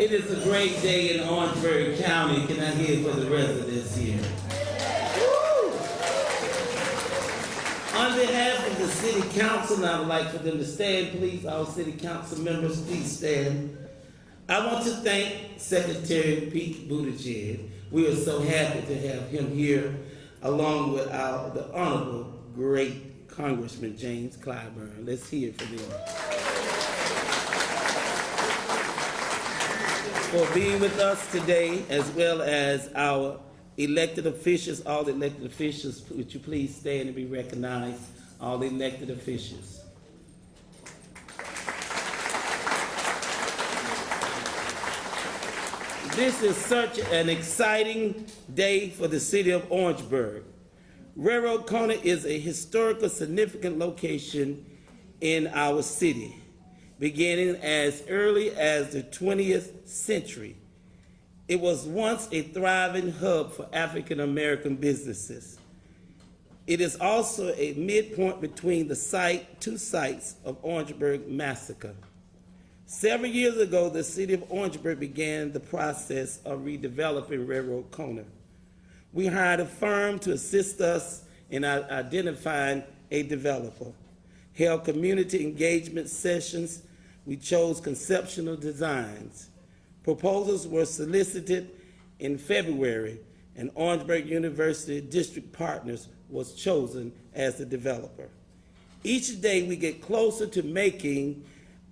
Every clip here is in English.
It is a great day in Orangeburg County. Can I hear it for the residents here? Woo! On behalf of the City Council, I would like for them to stand, please. All City Council members, please stand. I want to thank Secretary Pete Buttigieg. We are so happy to have him here, along with the Honorable, great Congressman James Clyburn. Let's hear it from them. For being with us today, as well as our elected officials, all the elected officials. Would you please stand and be recognized, all the elected officials. This is such an exciting day for the city of Orangeburg. Railroad Corner is a historical significant location in our city, beginning as early as the 20th century. It was once a thriving hub for African American businesses. It is also a midpoint between the two sites of Orangeburg massacre. Several years ago, the city of Orangeburg began the process of redeveloping Railroad Corner. We hired a firm to assist us in identifying a developer, held community engagement sessions. We chose conceptual designs. Proposals were solicited in February, and Orangeburg University District Partners was chosen as the developer. Each day we get closer to making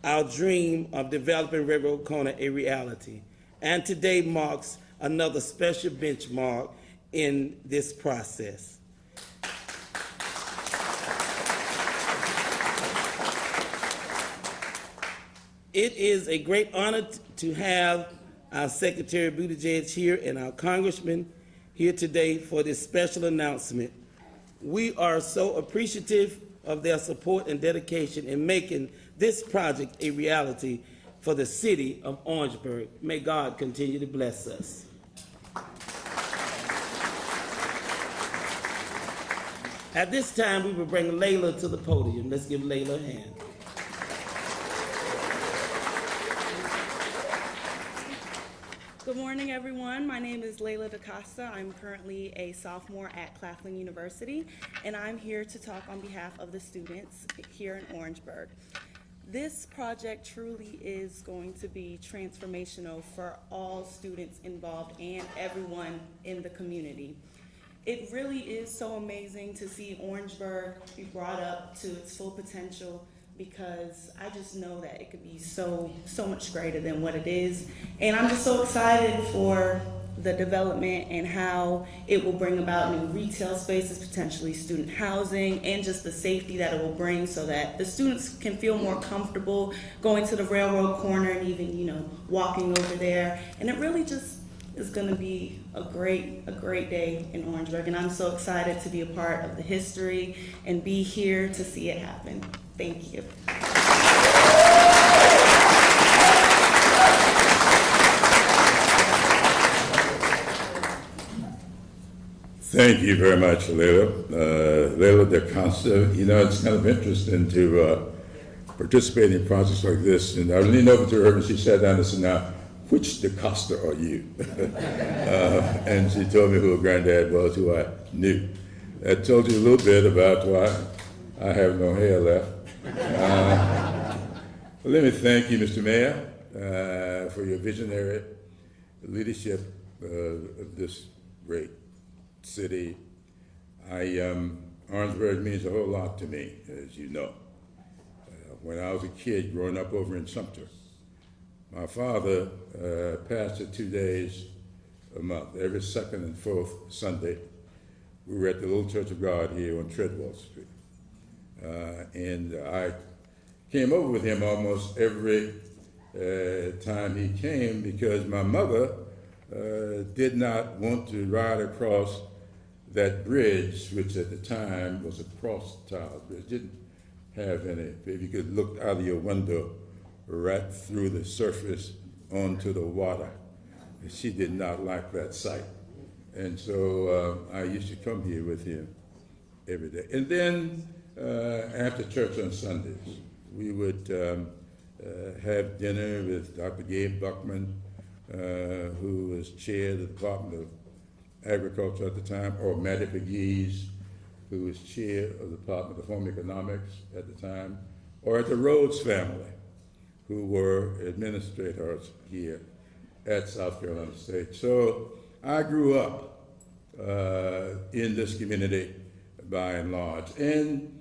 our dream of developing Railroad Corner a reality, and today marks another special benchmark in this process. It is a great honor to have our Secretary Buttigieg here and our Congressman here today for this special announcement. We are so appreciative of their support and dedication in making this project a reality for the city of Orangeburg. May God continue to bless us. At this time, we will bring Layla to the podium. Let's give Layla a hand. Good morning, everyone. My name is Layla DaCosta. I'm currently a sophomore at Claflin University, and I'm here to talk on behalf of the students here in Orangeburg. This project truly is going to be transformational for all students involved and everyone in the community. It really is so amazing to see Orangeburg be brought up to its full potential, because I just know that it could be so much greater than what it is. And I'm just so excited for the development and how it will bring about new retail spaces, potentially student housing, and just the safety that it will bring so that the students can feel more comfortable going to the railroad corner and even, walking over there. And it really just is gonna be a great day in Orangeburg. And I'm so excited to be a part of the history and be here to see it happen. Thank you. Thank you very much, Layla. Layla DaCosta, it's kind of interesting to participate in projects like this. And I leaned over to her and she sat down and said, "Now, which DaCosta are you?" And she told me who her granddad was, who I knew. That told you a little bit about why I have no hair left. Let me thank you, Mr. Mayor, for your visionary leadership of this great city. Orangeburg means a whole lot to me, as you know. When I was a kid growing up over in Sumter, my father pastored 2 days a month, every second and fourth Sunday. We were at the Little Church of God here on Treadwell Street. And I came over with him almost every time he came, because my mother did not want to ride across that bridge, which at the time was a cross-tile bridge. Didn't have any, if you could look out of your window right through the surface onto the water. She did not like that sight. And so I used to come here with him every day. And then after church on Sundays, we would have dinner with Dr. Gabe Buckman, who was chair of the Department of Agriculture at the time, or Matty Pegues, who was chair of the Department of Home Economics at the time, or at the Rhodes family, who were administrators here at South Carolina State. So I grew up in this community by and large. And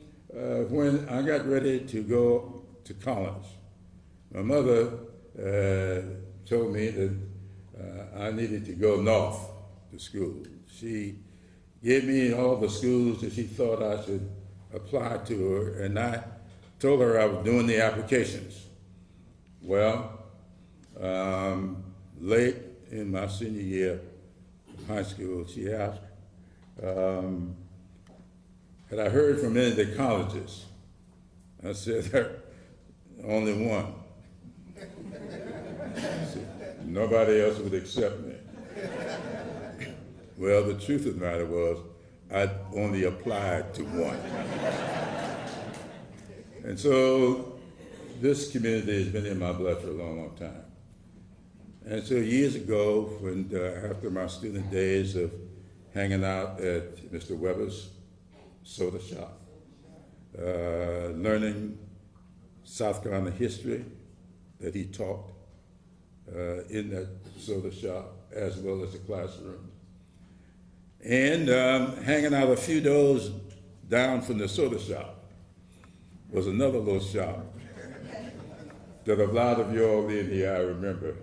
when I got ready to go to college, my mother told me that I needed to go north to school. She gave me all the schools that she thought I should apply to her, and I told her I was doing the applications. Well, late in my senior year of high school, she asked, had I heard from any of the colleges? I said, there only one. Said, nobody else would accept me. Well, the truth of the matter was, I only applied to one. And so this community has been in my blood for a long, long time. And so years ago, when after my student days of hanging out at Mr. Weber's soda shop, learning South Carolina history that he taught in that soda shop, as well as the classroom, and hanging out a few doors down from the soda shop was another little shop that a lot of you all in here, I remember,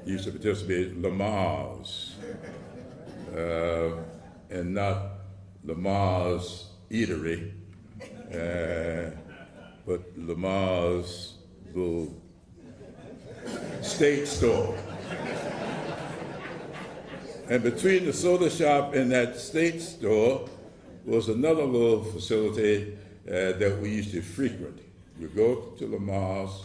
used to participate, Lamar's, and not Lamar's Eatery, but Lamar's little state store. And between the soda shop and that state store was another little facility that we used to frequent. We'd go to Lamar's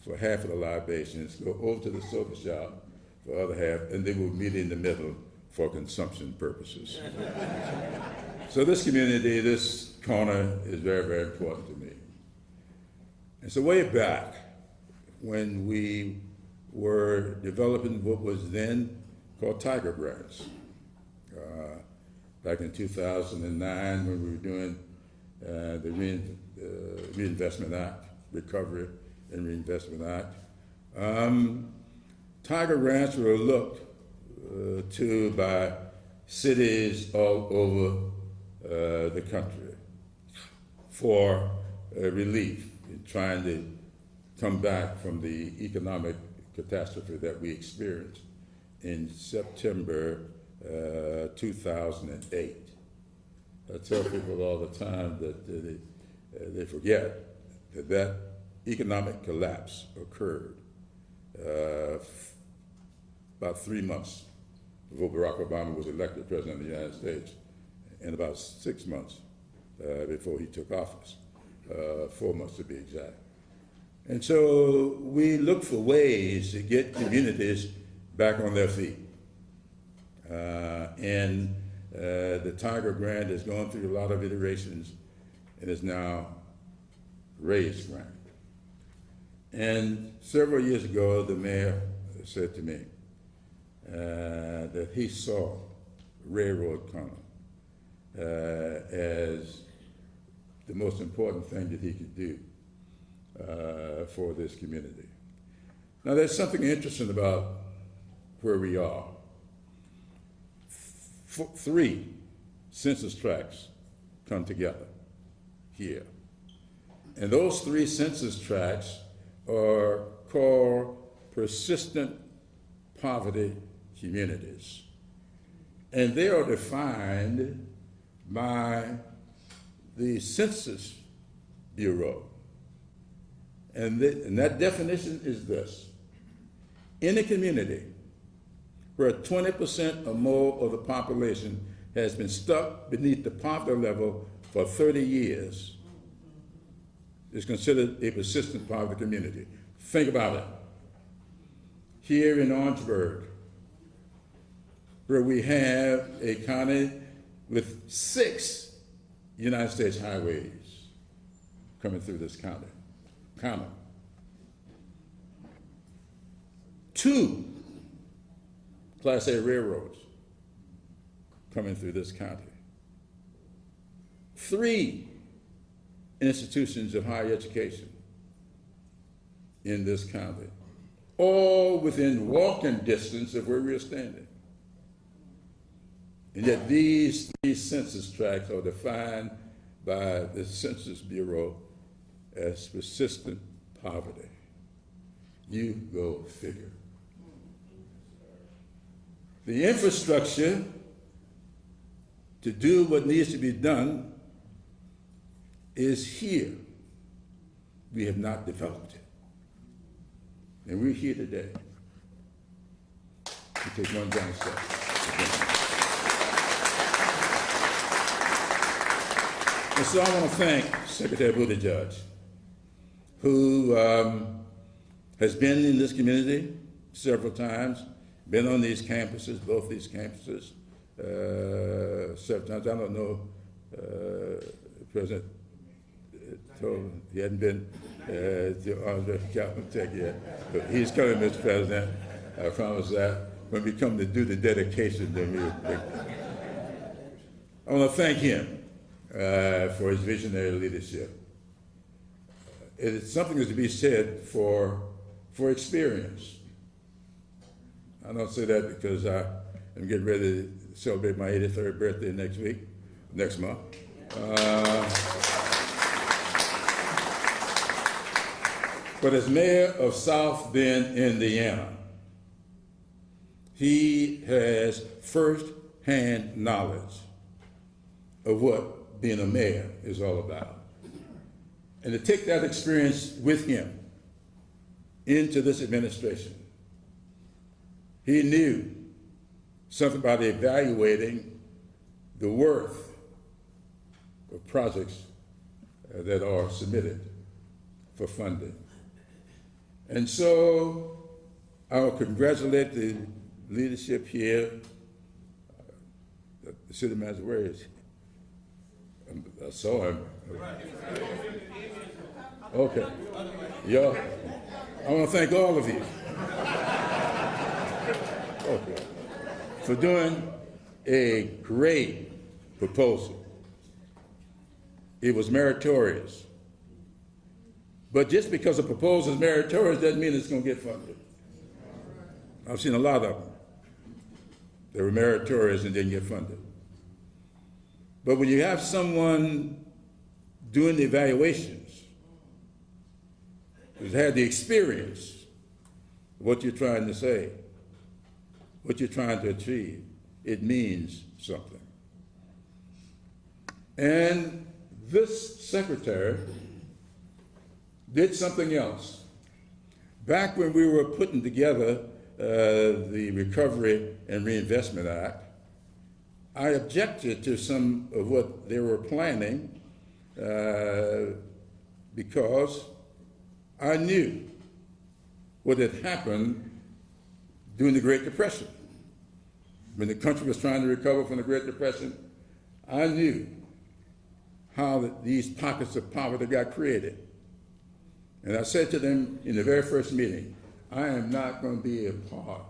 for half of the libations, go over to the soda shop for the other half, and then we'd meet in the middle for consumption purposes. So this community, this corner is very, very important to me. And so way back when we were developing what was then called Tiger Grants, back in 2009 when we were doing the Reinvestment Act, Recovery and Reinvestment Act, Tiger Grants were looked to by cities all over the country for relief in trying to come back from the economic catastrophe that we experienced in September 2008. I tell people all the time that they forget that economic collapse occurred about 3 months before Barack Obama was elected President of the United States, and about 6 months before he took office, 4 months to be exact. And so we look for ways to get communities back on their feet. And the Tiger Grant has gone through a lot of iterations and is now raised grant. And several years ago, the mayor said to me that he saw railroad tunnel as the most important thing that he could do for this community. Now, there's something interesting about where we are. 3 census tracts come together here. And those 3 census tracts are called persistent poverty communities. And they are defined by the Census Bureau. And that definition is this: in a community where 20% or more of the population has been stuck beneath the poverty level for 30 years, is considered a persistent poverty community. Think about it. Here in Orangeburg, where we have a county with 6 United States highways coming through this county. Count them. 2 Class A railroads coming through this county. 3 institutions of higher education in this county, all within walking distance of where we are standing. And yet these 3 census tracts are defined by the Census Bureau as persistent poverty. You go figure. The infrastructure to do what needs to be done is here. We have not developed it. And we're here today to take one down step. And so I want to thank Secretary Buttigieg, who has been in this community several times, been on these campuses, both these campuses, several times. I don't know, President told him he hadn't been to Orangeburg Tech yet, but he's coming, Mr. President. I promise that when we come to do the dedication, then I want to thank him for his visionary leadership. It is something that's to be said for experience. I don't say that because I am getting ready to celebrate my 83rd birthday next month. But as mayor of South Bend, Indiana, he has first-hand knowledge of what being a mayor is all about. And to take that experience with him into this administration, he knew something about evaluating the worth of projects that are submitted for funding. And so I will congratulate the leadership here. The city manager, where is he? I saw him. Okay. Y'all, I want to thank all of you for doing a great proposal. It was meritorious. But just because a proposal is meritorious doesn't mean it's going to get funded. I've seen a lot of them that were meritorious and didn't get funded. But when you have someone doing the evaluations who's had the experience of what you're trying to say, what you're trying to achieve, it means something. And this secretary did something else. Back when we were putting together the Recovery and Reinvestment Act, I objected to some of what they were planning because I knew what had happened during the Great Depression. When the country was trying to recover from the Great Depression, I knew how these pockets of poverty got created. And I said to them in the very first meeting, I am not going to be a part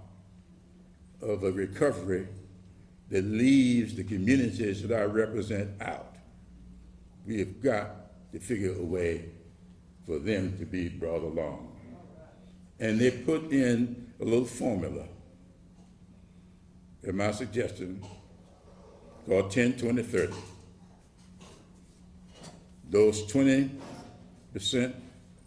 of a recovery that leaves the communities that I represent out. We have got to figure a way for them to be brought along. And they put in a little formula at my suggestion called 10, 20, 30. Those 20%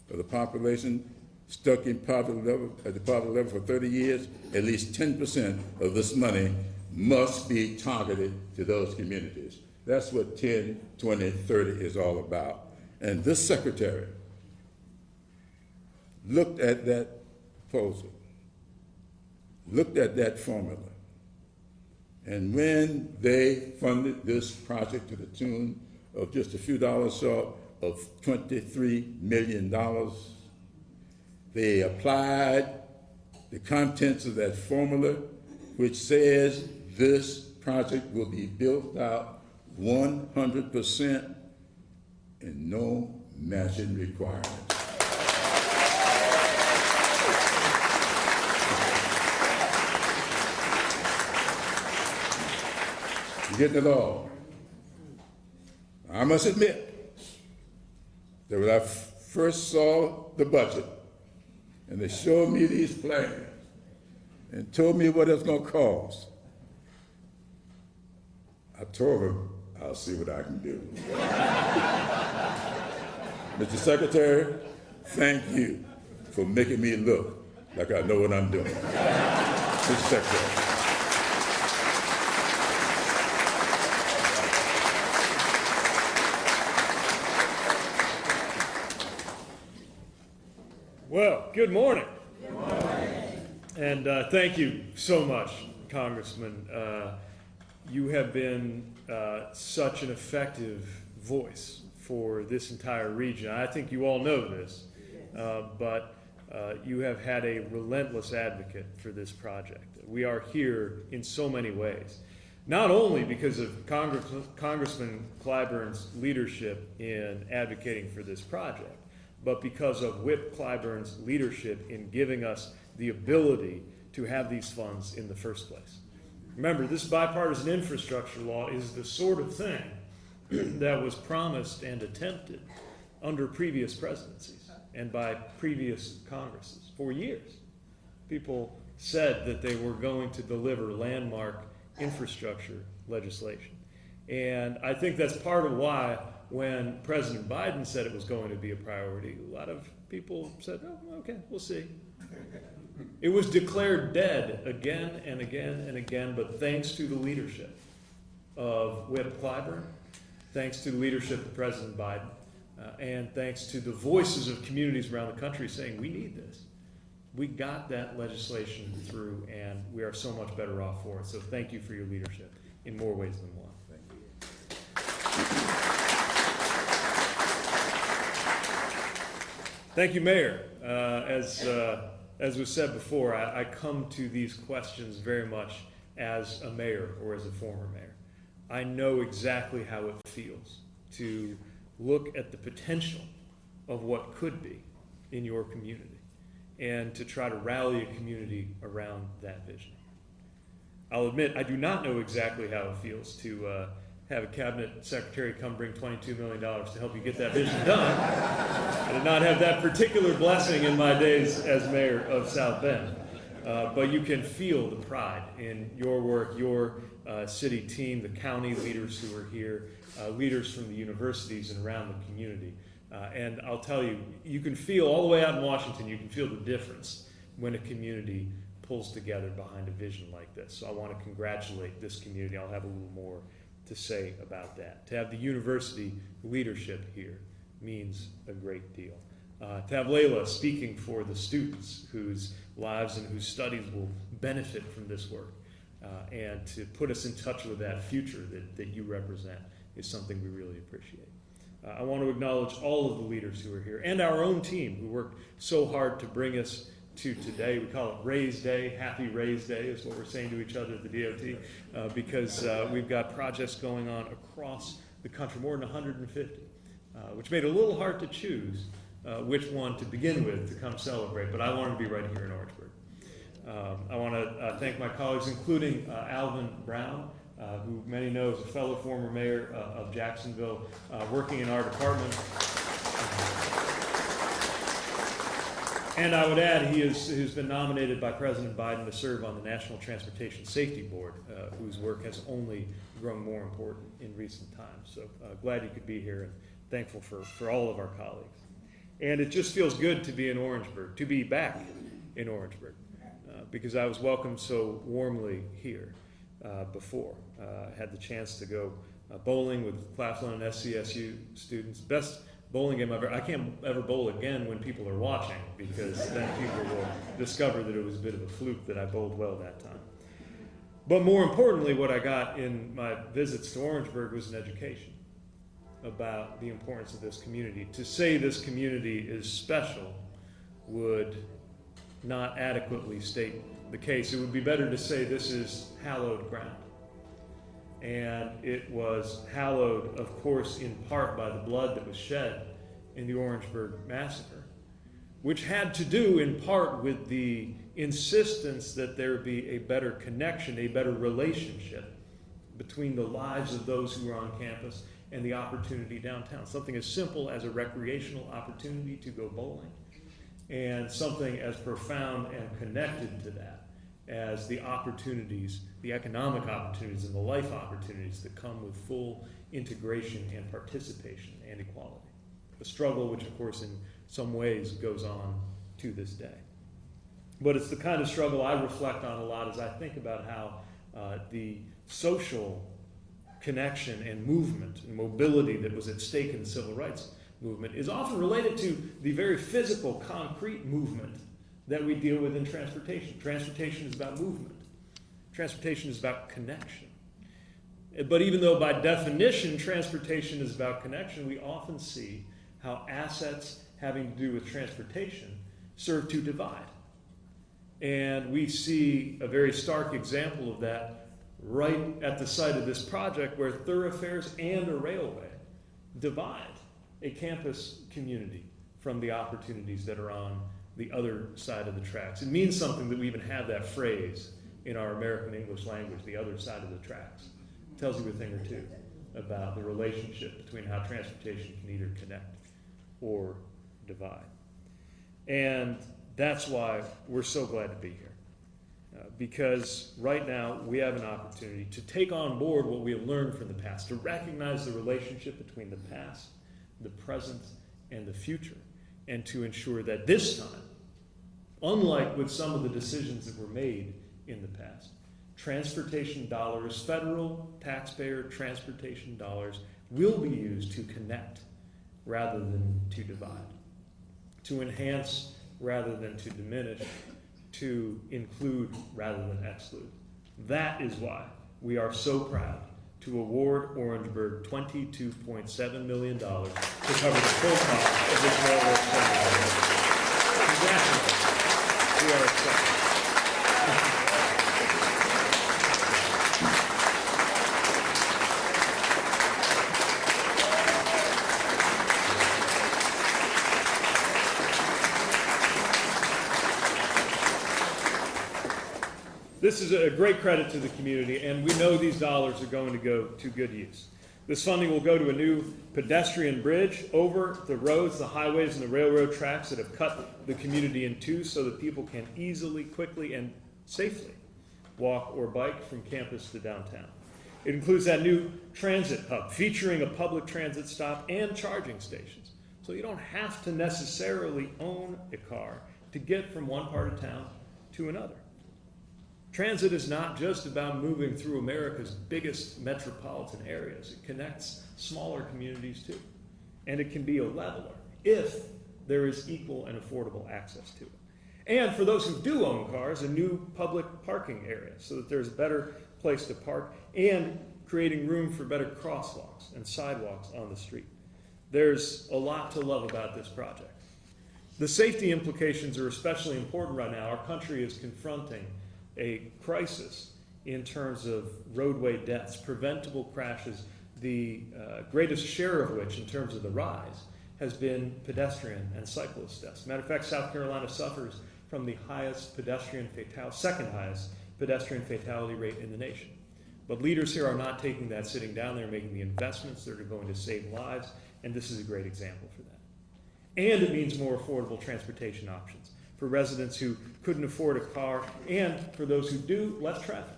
of the population stuck in poverty level, at the poverty level for 30 years, at least 10% of this money must be targeted to those communities. That's what 10, 20, 30 is all about. And this secretary looked at that proposal, looked at that formula, and when they funded this project to the tune of just a few dollars short of $23 million, they applied the contents of that formula, which says this project will be built out 100% and no matching requirements. You're getting it all. I must admit that when I first saw the budget and they showed me these plans and told me what it was going to cost, I told them, I'll see what I can do. Mr. Secretary, thank you for making me look like I know what I'm doing. Mr. Secretary. Well, good morning. Good morning. And thank you so much, Congressman. You have been such an effective voice for this entire region. I think you all know this, but you have had a relentless advocate for this project. We are here in so many ways, not only because of Congressman Clyburn's leadership in advocating for this project, but because of Whip Clyburn's leadership in giving us the ability to have these funds in the first place. Remember, this bipartisan infrastructure law is the sort of thing that was promised and attempted under previous presidencies and by previous Congresses for years. People said that they were going to deliver landmark infrastructure legislation. And I think that's part of why when President Biden said it was going to be a priority, a lot of people said, oh, okay, we'll see. It was declared dead again and again and again, but thanks to the leadership of Whip Clyburn, thanks to the leadership of President Biden, and thanks to the voices of communities around the country saying, we need this. We got that legislation through, and we are so much better off for it. So thank you for your leadership in more ways than one. Thank you, Mayor. As was said before, I come to these questions very much as a mayor or as a former mayor. I know exactly how it feels to look at the potential of what could be in your community and to try to rally a community around that vision. I'll admit, I do not know exactly how it feels to have a cabinet secretary come bring $22 million to help you get that vision done. I did not have that particular blessing in my days as mayor of South Bend. But you can feel the pride in your work, your city team, the county leaders who are here, leaders from the universities and around the community. And I'll tell you, you can feel all the way out in Washington, you can feel the difference when a community pulls together behind a vision like this. So I want to congratulate this community. I'll have a little more to say about that. To have the university leadership here means a great deal. To have Layla speaking for the students whose lives and whose studies will benefit from this work, and to put us in touch with that future that you represent is something we really appreciate. I want to acknowledge all of the leaders who are here and our own team who worked so hard to bring us to today. We call it Raise Day. Happy Raise Day is what we're saying to each other at the DOT, because we've got projects going on across the country, more than 150, which made it a little hard to choose which one to begin with to come celebrate, but I wanted to be right here in Orangeburg. I want to thank my colleagues, including Alvin Brown, who many know is a fellow former mayor of Jacksonville, working in our department. And I would add, he's been nominated by President Biden to serve on the National Transportation Safety Board, whose work has only grown more important in recent times. So glad you could be here and thankful for all of our colleagues. And it just feels good to be in Orangeburg, to be back in Orangeburg, because I was welcomed so warmly here before. I had the chance to go bowling with Claflin and SCSU students. Best bowling game ever. I can't ever bowl again when people are watching, because then people will discover that it was a bit of a fluke that I bowled well that time. But more importantly, what I got in my visits to Orangeburg was an education about the importance of this community. To say this community is special would not adequately state the case. It would be better to say this is hallowed ground. And it was hallowed, of course, in part by the blood that was shed in the Orangeburg massacre, which had to do in part with the insistence that there be a better connection, a better relationship between the lives of those who are on campus and the opportunity downtown. Something as simple as a recreational opportunity to go bowling, and something as profound and connected to that as the opportunities, the economic opportunities and the life opportunities that come with full integration and participation and equality. A struggle which, of course, in some ways goes on to this day. But it's the kind of struggle I reflect on a lot as I think about how the social connection and movement and mobility that was at stake in the civil rights movement is often related to the very physical, concrete movement that we deal with in transportation. Transportation is about movement. Transportation is about connection. But even though by definition transportation is about connection, we often see how assets having to do with transportation serve to divide. And we see a very stark example of that right at the site of this project, where thoroughfares and a railway divide a campus community from the opportunities that are on the other side of the tracks. It means something that we even have that phrase in our American English language, the other side of the tracks. It tells you a thing or two about the relationship between how transportation can either connect or divide. And that's why we're so glad to be here. Because right now we have an opportunity to take on board what we have learned from the past, to recognize the relationship between the past, the present, and the future, and to ensure that this time, unlike with some of the decisions that were made in the past, transportation dollars, federal taxpayer transportation dollars, will be used to connect rather than to divide, to enhance rather than to diminish, to include rather than exclude. That is why we are so proud to award Orangeburg $22.7 million to cover the full cost of this railroad project. Congratulations. We are excited. This is a great credit to the community, and we know these dollars are going to go to good use. This funding will go to a new pedestrian bridge over the roads, the highways, and the railroad tracks that have cut the community in two so that people can easily, quickly, and safely walk or bike from campus to downtown. It includes that new transit hub featuring a public transit stop and charging stations. So you don't have to necessarily own a car to get from one part of town to another. Transit is not just about moving through America's biggest metropolitan areas. It connects smaller communities too. And it can be a leveler if there is equal and affordable access to it. And for those who do own cars, a new public parking area so that there's a better place to park, and creating room for better crosswalks and sidewalks on the street. There's a lot to love about this project. The safety implications are especially important right now. Our country is confronting a crisis in terms of roadway deaths, preventable crashes, the greatest share of which, in terms of the rise, has been pedestrian and cyclist deaths. Matter of fact, South Carolina suffers from the highest second highest pedestrian fatality rate in the nation. But leaders here are not taking that sitting down. They're making the investments that are going to save lives, and this is a great example for that. And it means more affordable transportation options for residents who couldn't afford a car, and for those who do, less traffic.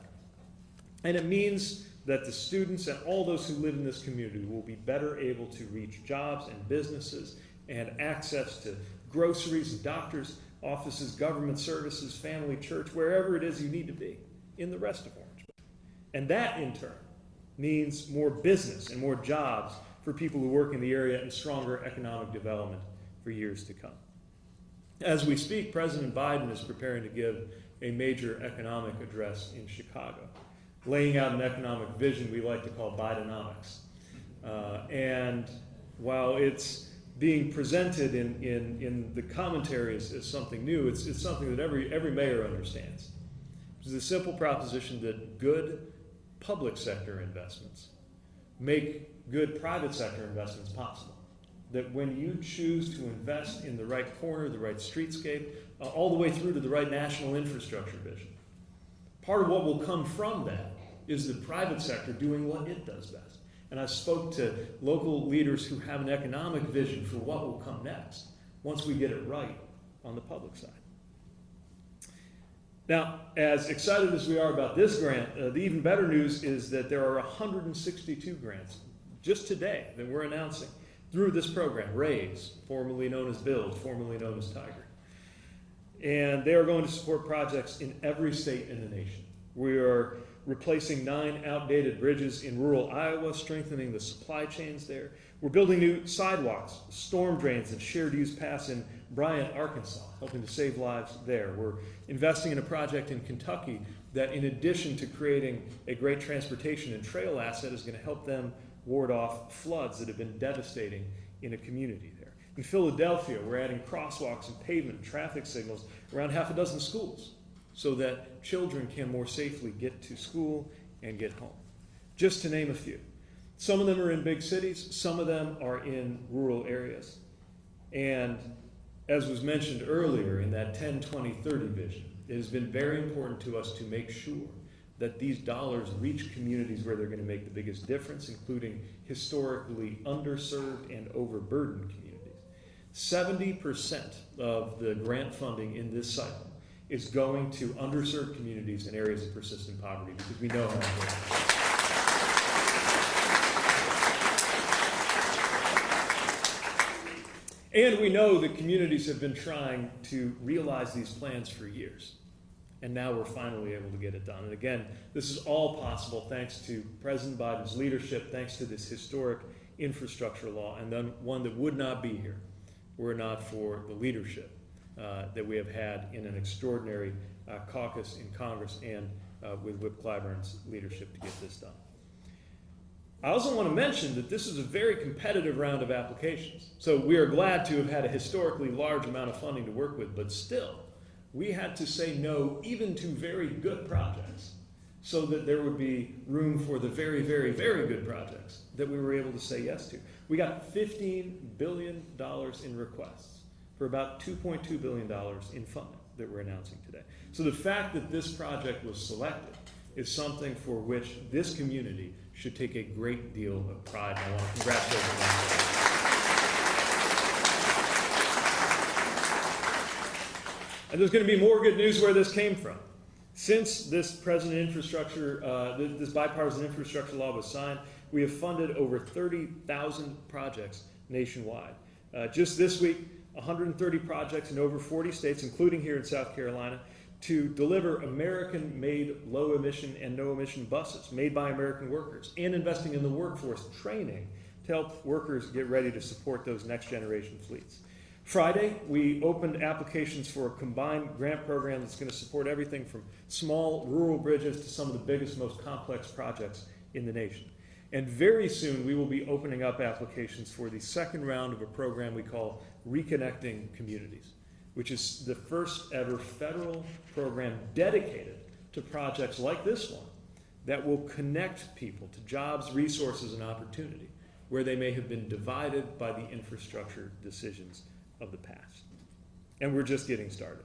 And it means that the students and all those who live in this community will be better able to reach jobs and businesses and access to groceries and doctors' offices, government services, family, church, wherever it is you need to be in the rest of Orangeburg. And that, in turn, means more business and more jobs for people who work in the area and stronger economic development for years to come. As we speak, President Biden is preparing to give a major economic address in Chicago, laying out an economic vision we like to call Bidenomics. And while it's being presented in the commentaries as something new, it's something that every mayor understands. It's a simple proposition that good public sector investments make good private sector investments possible. That when you choose to invest in the right corner, the right streetscape, all the way through to the right national infrastructure vision, part of what will come from that is the private sector doing what it does best. And I spoke to local leaders who have an economic vision for what will come next once we get it right on the public side. Now, as excited as we are about this grant, the even better news is that there are 162 grants just today that we're announcing through this program, RAISE, formerly known as BUILD, formerly known as Tiger. And they are going to support projects in every state in the nation. We are replacing 9 outdated bridges in rural Iowa, strengthening the supply chains there. We're building new sidewalks, storm drains, and shared use paths in Bryant, Arkansas, helping to save lives there. We're investing in a project in Kentucky that, in addition to creating a great transportation and trail asset, is going to help them ward off floods that have been devastating in a community there. In Philadelphia, we're adding crosswalks and pavement and traffic signals around half a dozen schools so that children can more safely get to school and get home, just to name a few. Some of them are in big cities, some of them are in rural areas. And as was mentioned earlier in that 10, 20, 30 vision, it has been very important to us to make sure that these dollars reach communities where they're going to make the biggest difference, including historically underserved and overburdened communities. 70% of the grant funding in this cycle is going to underserved communities in areas of persistent poverty, because we know how important. And we know that communities have been trying to realize these plans for years. And now we're finally able to get it done. And again, this is all possible thanks to President Biden's leadership, thanks to this historic infrastructure law, and then one that would not be here were it not for the leadership that we have had in an extraordinary caucus in Congress and with Whip Clyburn's leadership to get this done. I also want to mention that this is a very competitive round of applications. So we are glad to have had a historically large amount of funding to work with, but still, we had to say no even to very good projects so that there would be room for the very, very, very good projects that we were able to say yes to. We got $15 billion in requests for about $2.2 billion in funding that we're announcing today. So the fact that this project was selected is something for which this community should take a great deal of pride. And I want to congratulate them. And there's going to be more good news where this came from. Since this this bipartisan infrastructure law was signed, we have funded over 30,000 projects nationwide. Just this week, 130 projects in over 40 states, including here in South Carolina, to deliver American-made low-emission and no-emission buses made by American workers, and investing in the workforce training to help workers get ready to support those next-generation fleets. Friday, we opened applications for a combined grant program that's going to support everything from small rural bridges to some of the biggest, most complex projects in the nation. And very soon, we will be opening up applications for the second round of a program we call Reconnecting Communities, which is the first ever federal program dedicated to projects like this one that will connect people to jobs, resources, and opportunity where they may have been divided by the infrastructure decisions of the past. And we're just getting started.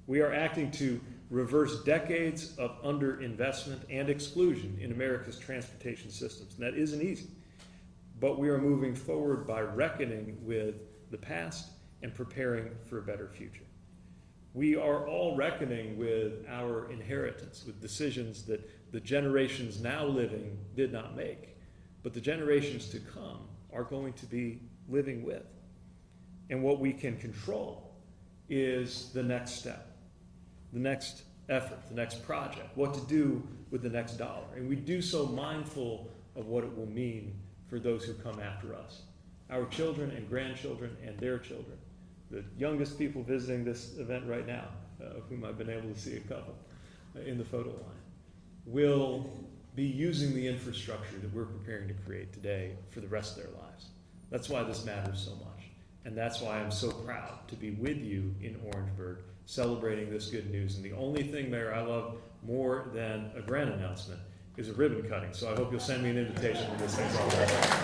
We are acting to reverse decades of underinvestment and exclusion in America's transportation systems. And that isn't easy, but we are moving forward by reckoning with the past and preparing for a better future. We are all reckoning with our inheritance, with decisions that the generations now living did not make, but the generations to come are going to be living with. And what we can control is the next step, the next effort, the next project, what to do with the next dollar. And we do so mindful of what it will mean for those who come after us, our children and grandchildren and their children. The youngest people visiting this event right now, of whom I've been able to see a couple in the photo line, will be using the infrastructure that we're preparing to create today for the rest of their lives. That's why this matters so much. And that's why I'm so proud to be with you in Orangeburg, celebrating this good news. And the only thing, Mayor, I love more than a grant announcement is a ribbon cutting. So I hope you'll send me an invitation when this thing's all done.